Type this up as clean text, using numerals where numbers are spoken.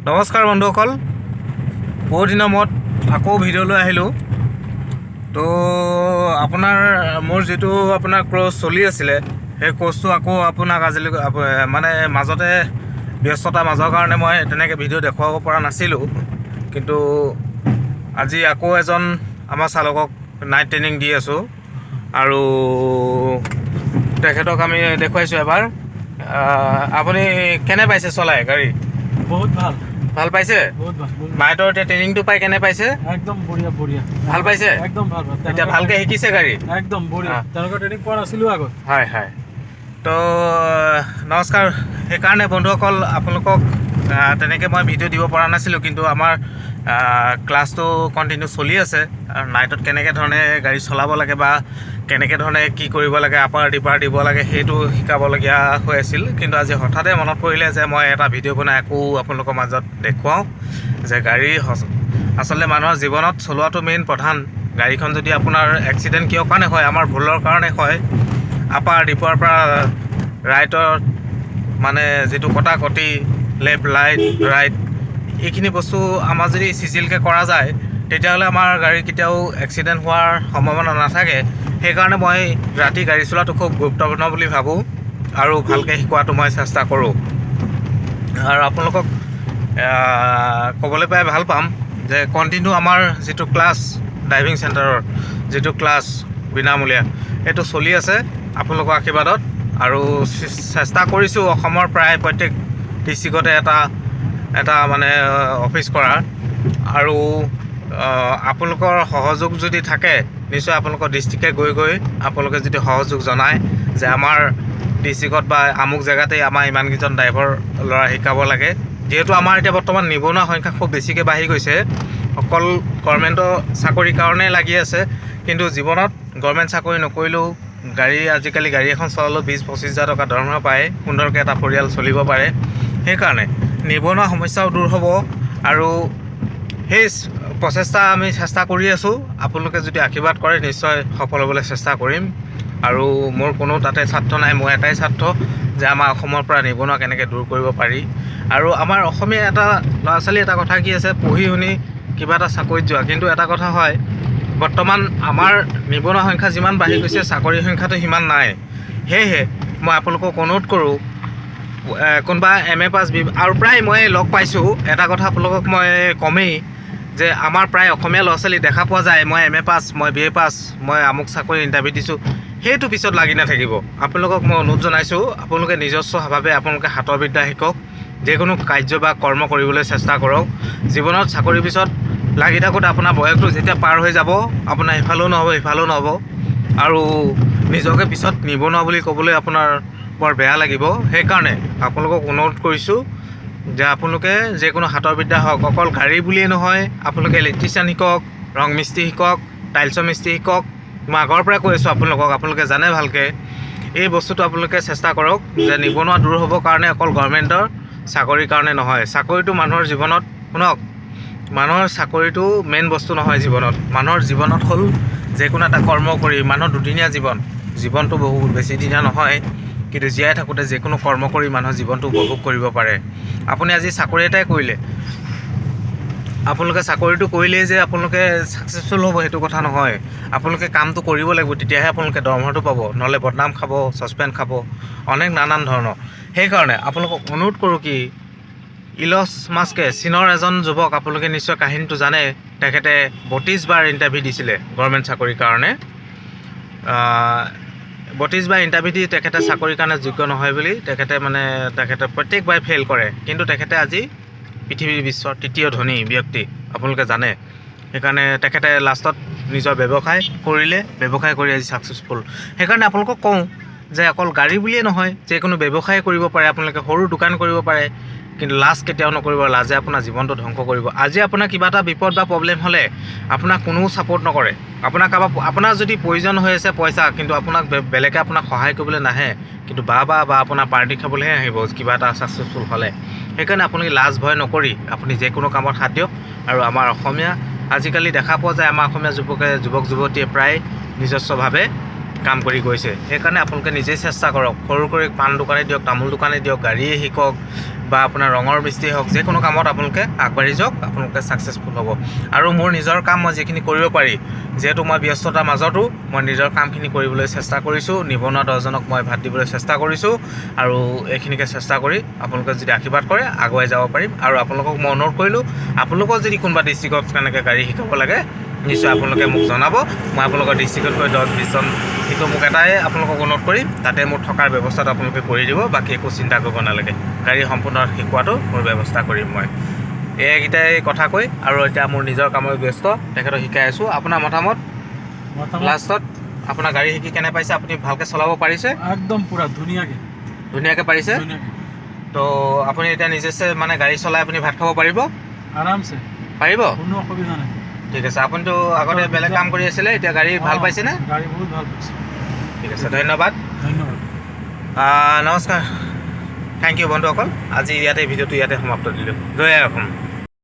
নমস্কাৰ বন্ধুসকল, বহুত দিনৰ মূৰত আকৌ ভিডিঅ'লৈ আহিলোঁ। তো আপোনাৰ মোৰ যিটো আপোনাৰ কোৰ্চ চলি আছিলে, সেই কোৰ্চটো আকৌ আপোনাক আজিলৈকে মানে মাজতে ব্যস্ততাৰ মাজৰ কাৰণে মই তেনেকৈ ভিডিঅ' দেখুৱাব পৰা নাছিলোঁ। কিন্তু আজি আকৌ এজন আমাৰ চালকক নাইট ট্ৰেইনিং দি আছোঁ আৰু তেখেতক আমি দেখুৱাইছোঁ এবাৰ। আপুনি কেনে পাইছে চলাই গাড়ী? বহুত ভাল। ভাল পাইছে? বহুত ভাল। নাইটৰ এতিয়া ট্ৰেইনিংটো পাই কেনে পাইছে? একদম বঢ়িয়া বঢ়িয়া। ভাল পাইছে? একদম ভাল ভাল। এতিয়া ভালকৈ শিকিছে গাড়ী? একদম বঢ়িয়া। তেনেকুৱা ট্ৰেইনিং পোৱা নাছিলোঁ আগত। হয় হয়। তো নমস্কাৰ। সেইকাৰণে বন্ধুসকল, আপোনালোকক তেনেকৈ মই ভিডিঅ' দিব পৰা নাছিলোঁ, কিন্তু আমাৰ ক্লাছটো কণ্টিনিউ চলি আছে। আৰু নাইটত কেনেকৈ ধৰণে গাড়ী চলাব লাগে বা কেনেকৈ ধৰণে কি কৰিব লাগে, আপাৰ ডিপাৰ দিব লাগে, সেইটো শিকাবলগীয়া হৈ আছিল। কিন্তু আজি হঠাতে মনত পৰিলে যে মই এটা ভিডিঅ' বনাই আকৌ আপোনালোকৰ মাজত দেখুৱাওঁ যে গাড়ী আচলতে মানুহৰ জীৱনত চলোৱাটো মেইন প্ৰধান। গাড়ীখন যদি আপোনাৰ এক্সিডেণ্ট কিয় কাৰণে হয়, আমাৰ ভুলৰ কাৰণে হয়। আপাৰ ডিপাৰ পৰা ৰাইটৰ মানে যিটো কটাকটি, লেফ্ট ৰাইট এইখিনি বস্তু আমাৰ যদি চিজিলকৈ কৰা যায়, তেতিয়াহ'লে আমাৰ গাড়ী কেতিয়াও এক্সিডেণ্ট হোৱাৰ সম্ভাৱনা নাথাকে। সেইকাৰণে মই ৰাতি গাড়ী চলোৱাটো খুব গুৰুত্বপূৰ্ণ বুলি ভাবোঁ আৰু ভালকৈ শিকোৱাটো মই চেষ্টা কৰোঁ। আৰু আপোনালোকক ক'বলৈ পাই ভাল পাম যে কণ্টিনিউ আমাৰ যিটো ক্লাছ, ড্ৰাইভিং চেণ্টাৰৰ যিটো ক্লাছ বিনামূলীয়া, সেইটো চলি আছে আপোনালোকৰ আশীৰ্বাদত। আৰু চেষ্টা কৰিছোঁ অসমৰ প্ৰায় প্ৰত্যেক ডিষ্ট্ৰিক্টতে এটা মানে অফিচ কৰাৰ। আৰু আপোনালোকৰ সহযোগ যদি থাকে, নিশ্চয় আপোনালোকৰ ডিষ্ট্ৰিক্টে গৈ আপোনালোকে যদি সহযোগ জনায় যে আমাৰ ডিষ্ট্ৰিক্টত বা আমুক জেগাতেই আমাৰ ইমানকেইজন ড্ৰাইভাৰ ল'ৰা শিকাব লাগে। যিহেতু আমাৰ এতিয়া বৰ্তমান নিবনুৱা সংখ্যা খুব বেছিকৈ বাঢ়ি গৈছে। অকল গভৰ্ণমেণ্টৰ চাকৰিৰ কাৰণেই লাগি আছে, কিন্তু জীৱনত গভৰ্ণমেণ্ট চাকৰি নকৰিলেও আজিকালি গাড়ী এখন চলালেও 20-25 হাজাৰ টকা দৰমহা পায়, সুন্দৰকৈ এটা পৰিয়াল চলিব পাৰে। সেইকাৰণে নিবনুৱা সমস্যাও দূৰ হ'ব আৰু সেই প্ৰচেষ্টা আমি চেষ্টা কৰি আছোঁ। আপোনালোকে যদি আশীৰ্বাদ কৰে, নিশ্চয় সফল হ'বলৈ চেষ্টা কৰিম। আৰু মোৰ কোনো তাতে স্বাৰ্থ নাই, মোৰ এটাই স্বাৰ্থ যে আমাৰ অসমৰ পৰা নিবনুৱা কেনেকৈ দূৰ কৰিব পাৰি। আৰু আমাৰ অসমীয়া এটা ল'ৰা ছোৱালী এটা কথা কি আছে, পঢ়ি শুনি কিবা এটা চাকৰিত যোৱা। কিন্তু এটা কথা হয়, বৰ্তমান আমাৰ নিবনুৱা সংখ্যা যিমান বাঢ়ি গৈছে, চাকৰিৰ সংখ্যাটো সিমান নাই। সেয়েহে মই আপোনালোকক অনুৰোধ কৰোঁ, কোনোবা MA পাছ আৰু প্ৰায় মই লগ পাইছোঁ, এটা কথা আপোনালোকক মই কমেই যে আমাৰ প্ৰায় অসমীয়া ল'ৰা ছোৱালী দেখা পোৱা যায়, মই MA পাছ, মই BA পাছ, মই আমুক চাকৰি ইণ্টাৰভিউ দিছোঁ, সেইটো পিছত লাগি নাথাকিব। আপোনালোকক মই অনুৰোধ জনাইছোঁ, আপোনালোকে নিজস্বভাৱে আপোনালোকে হাতৰ বিদ্যা শিকক, যিকোনো কাৰ্য বা কৰ্ম কৰিবলৈ চেষ্টা কৰক। জীৱনত চাকৰিৰ পিছত লাগি থাকোঁতে আপোনাৰ বয়সটো যেতিয়া পাৰ হৈ যাব, আপোনাৰ ইফালেও নহ'ব সিফালেও নহ'ব, আৰু নিজকে পিছত নিবনুৱা বুলি ক'বলৈ আপোনাৰ বৰ বেয়া লাগিব। সেইকাৰণে আপোনালোকক অনুৰোধ কৰিছোঁ যে আপোনালোকে যিকোনো হাতৰ বিদ্যা হওক, অকল গাড়ী বুলিয়েই নহয়, আপোনালোকে ইলেক্ট্ৰিচিয়ান শিকক, ৰং মিস্ত্ৰী শিকক, টাইলছৰ মিস্ত্ৰী শিকক। মই আগৰ পৰাই কৈ আছোঁ আপোনালোকে জানে ভালকৈ। এই বস্তুটো আপোনালোকে চেষ্টা কৰক যে নিবনুৱা দূৰ হ'বৰ কাৰণে অকল গভৰ্ণমেণ্টৰ চাকৰিৰ কাৰণে নহয়। চাকৰিটো মানুহৰ জীৱনত, শুনক, মানুহৰ চাকৰিটো মেইন বস্তু নহয় জীৱনত। মানুহৰ জীৱনত হ'ল যিকোনো এটা কৰ্ম কৰি, মানুহৰ দুদিনীয়া জীৱনটো বহুত বেছি দিনীয়া নহয়, কিন্তু জীয়াই থাকোঁতে যিকোনো কৰ্ম কৰি মানুহৰ জীৱনটো উপভোগ কৰিব পাৰে। আপুনি আজি চাকৰি এটাই কৰিলে, আপোনালোকে চাকৰিটো কৰিলেই যে আপোনালোকে ছাকচেছফুল হ'ব সেইটো কথা নহয়। আপোনালোকে কামটো কৰিব লাগিব, তেতিয়াহে আপোনালোকে দৰমহাটো পাব, নহ'লে বদনাম খাব, ছাছপেণ্ড খাব, অনেক নানান ধৰণৰ। সেইকাৰণে আপোনালোকক অনুৰোধ কৰোঁ কি, ইলন মাস্কে, চীনৰ এজন যুৱক, আপোনালোকে নিশ্চয় কাহিনীটো জানে, তেখেতে 32 বাৰ ইণ্টাৰভিউ দিছিলে গভৰ্ণমেণ্ট চাকৰিৰ কাৰণে। 32 বাৰ ইণ্টাৰভিউ দি তেখেতে চাকৰিৰ কাৰণে যোগ্য নহয় বুলি তেখেতে প্ৰত্যেকবাৰ ফেইল কৰে। কিন্তু তেখেতে আজি বিশ্বৰ তৃতীয় ধনী ব্যক্তি, আপোনালোকে জানে। সেইকাৰণে তেখেতে লাষ্টত নিজৰ ব্যৱসায় কৰিলে, ব্যৱসায় কৰি আজি ছাকচেছফুল। সেইকাৰণে আপোনালোকক কওঁ যে অকল গাড়ী বুলিয়েই নহয়, যিকোনো ব্যৱসায় কৰিব পাৰে, আপোনালোকে সৰু দোকান কৰিব পাৰে, কিন্তু লাজ কেতিয়াও নকৰিব। লাজে আপোনাৰ জীৱনটো ধ্বংস কৰিব। আজি আপোনাৰ কিবা এটা বিপদ বা প্ৰব্লেম হ'লে আপোনাক কোনেও ছাপোৰ্ট নকৰে। আপোনাৰ যদি প্ৰয়োজন হৈ আছে পইচা, কিন্তু আপোনাক বেলেগে আপোনাক সহায় কৰিবলৈ নাহে, কিন্তু বা আপোনাৰ পাৰ্টি খাবলৈহে আহিব কিবা এটা ছাকচেছফুল হ'লে। সেইকাৰণে আপুনি লাজ ভয় নকৰি আপুনি যিকোনো কামত হাত দিয়ক। আৰু আমাৰ অসমীয়া আজিকালি দেখা পোৱা যায়, আমাৰ অসমীয়া যুৱক যুৱতীয়ে প্ৰায় নিজস্বভাৱে কাম কৰি গৈছে সেইকাৰণে আপোনালোকে নিজেই চেষ্টা কৰক সৰু কৰি পাণ দোকানে দিয়ক তামোল দোকানে দিয়ক গাড়ীয়ে শিকক বা আপোনাৰ ৰঙৰ মিস্ত্ৰী হওক যিকোনো কামত আপোনালোকে আগবাঢ়ি যাওক আপোনালোকে ছাকচেছফুল হ'ব আৰু মোৰ নিজৰ কাম মই যিখিনি কৰিব পাৰি যিহেতু মই ব্যস্ততাৰ মাজতো মই নিজৰ কামখিনি কৰিবলৈ চেষ্টা কৰিছোঁ নিবনুৱা 10জনক মই ভাত দিবলৈ চেষ্টা কৰিছোঁ আৰু এইখিনিকে চেষ্টা কৰি আপোনালোকে যদি আশীৰ্বাদ কৰে আগুৱাই যাব পাৰিম আৰু আপোনালোকক মই অনুৰোধ কৰিলোঁ আপোনালোকৰ যদি কোনোবা ডিষ্ট্ৰিক্টত কেনেকৈ গাড়ী শিকাব লাগে নিশ্চয় আপোনালোকে মোক জনাব মই আপোনালোকৰ ডিষ্ট্ৰিক্টত গৈ 10-20জন শিকো মোক এটাই আপোনালোকক অনুৰোধ কৰিম তাতে মোৰ থকাৰ ব্যৱস্থাটো আপোনালোকে কৰি দিব বাকী একো চিন্তা কৰিব নালাগে গাড়ী সম্পূৰ্ণ শিকোৱাটো মোৰ ব্যৱস্থা কৰিম মই এইকেইটাই কথা কৈ আৰু এতিয়া মোৰ নিজৰ কামত ব্যস্ত তেখেতক শিকাই আছোঁ আপোনাৰ মতামত লাষ্টত আপোনাৰ গাড়ী শিকি কেনে পাইছে আপুনি ভালকৈ চলাব পাৰিছে একদম পুৰা ধুনীয়াকৈ পাৰিছে তো আপুনি এতিয়া নিজে মানে গাড়ী চলাই আপুনি ভাত খাব পাৰিব আৰামছে পাৰিব কোনো অসুবিধা নাই ঠিক আছে আপুনিতো আগতে বেলেগ কাম কৰি আছিলে এতিয়া গাড়ী ভাল পাইছেনে গাড়ী বহুত ভাল পাইছে ঠিক আছে ধন্যবাদ নমস্কাৰ থেংক ইউ বন্ধুসকল আজি ইয়াতে ভিডিঅ'টো ইয়াতে সমাপ্ত দিলোঁ জয় অসম